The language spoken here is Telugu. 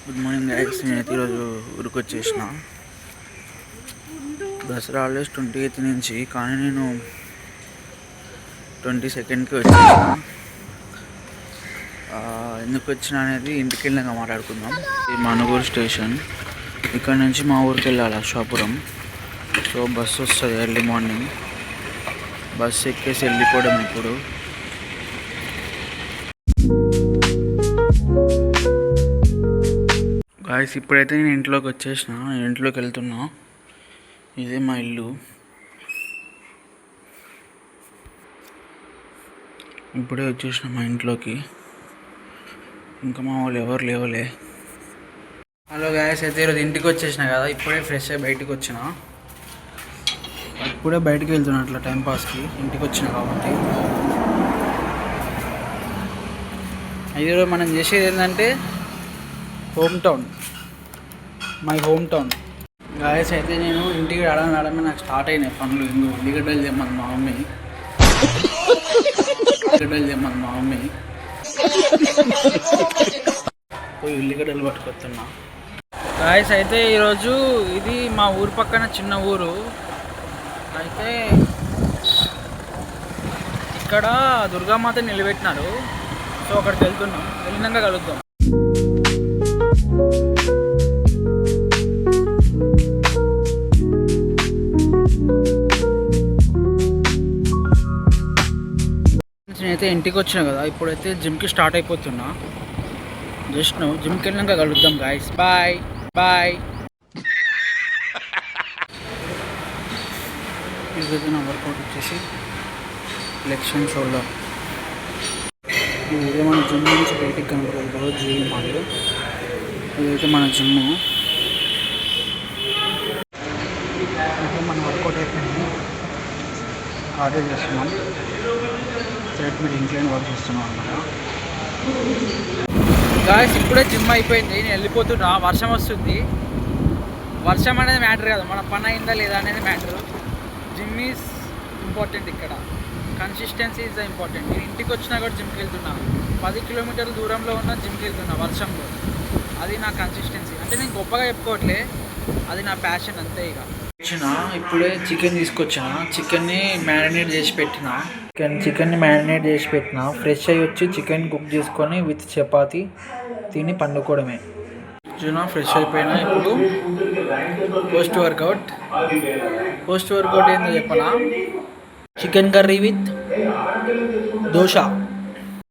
Good morning guys. నేనైతే ఈరోజు ఊరికి వచ్చేసిన. దసరా హాలిడేస్ 28 నుంచి, కానీ నేను 22కి వచ్చేసిన. ఎందుకు వచ్చిన అనేది ఇంటికి వెళ్ళాక మాట్లాడుకుందాం. ఇది మనుగూరు స్టేషన్. ఇక్కడ నుంచి మా ఊరికి వెళ్ళాలి అశ్వాపురం. సో బస్సు వస్తుంది ఎర్లీ మార్నింగ్. బస్సు ఎక్కేసి వెళ్ళిపోవడం ఇప్పుడు. గాయస్ ఇప్పుడైతే నేను ఇంట్లోకి వచ్చేసిన. ఇంట్లోకి వెళ్తున్నా. ఇదే మా ఇల్లు. ఇప్పుడే వచ్చేసిన మా ఇంట్లోకి. ఇంకా మా వాళ్ళు ఎవరు లేవలే. హలో గాయస్, అయితే ఈరోజు ఇంటికి వచ్చేసిన కదా. ఇప్పుడే ఫ్రెష్ అయ్యి బయటకు వచ్చిన. ఇప్పుడే బయటకు వెళ్తున్నా అట్లా టైంపాస్కి. ఇంటికి వచ్చిన కాబట్టి ఈరోజు మనం చేసేది ఏంటంటే home town, my home town. Guys అయితే నేను ఇంటికి రావడమే నాకు స్టార్ట్ అయినాయి పనులు. ఇంకో ఉల్లిగడ్డలు తెమ్మని మా మమ్మీ పోయి ఉల్లిగడ్డలు పట్టుకొస్తున్నా. గాయస్ అయితే ఈరోజు ఇది మా ఊరు పక్కన చిన్న ఊరు. అయితే ఇక్కడ దుర్గామాత నిలబెట్టినారు. సో అక్కడికి వెళ్తున్నాం. వెళ్ళినాక కలుద్దాం. నేనైతే ఇంటికి వచ్చినా కదా. ఇప్పుడైతే జిమ్కి స్టార్ట్ అయిపోతున్నా. జస్ట్ జిమ్కి వెళ్ళినాక కలుద్దాం గాయస్. Bye bye. ఇదైతే నా వర్కౌట్ వచ్చేసి ఫ్లెక్షన్ షోల్డర్. ఇదైతే మన జిమ్ నుంచి బయటికి కనపడదు కదా, జిమ్ మాల్. ఇదైతే మన జిమ్. అయితే మన వర్కౌట్ అయిపోయింది. ఆర్డర్ చేస్తున్నాం. మీరు ఇంక్లైన్ వర్క్ చేస్తున్నాం అన్నమాట. గాయస్ ఇప్పుడే జిమ్ అయిపోయింది. నేను వెళ్ళిపోతున్నా. వర్షం వస్తుంది. వర్షం అనేది మ్యాటర్ కాదు, మన పని అయిందా లేదా అనేది మ్యాటర్. Gym is important. ఇక్కడ కన్సిస్టెన్సీ ఈజ్ ద ఇంపార్టెంట్. నేను ఇంటికి వచ్చినా కూడా జిమ్కి వెళ్తున్నా. 10 కిలోమీటర్ల దూరంలో ఉన్న జిమ్కి వెళ్తున్నా వర్షంలో. అది నా కన్సిస్టెన్సీ. అంటే నేను గొప్పగా చెప్పుకోవట్లే, అది నా ప్యాషన్ అంతే. ఇక ఇప్పుడే చికెన్ తీసుకొచ్చిన. చికెన్ని మ్యారినేట్ చేసి పెట్టిన. ఫ్రెష్ అయ్యి వచ్చి చికెన్ కుక్ చేసుకొని విత్ చపాతి తిని పండుకోవడమే. ఫ్రెష్ అయిపోయినా. ఇప్పుడు పోస్ట్ వర్కౌట్ ఏందో చెప్పనా. Chicken curry with dosa.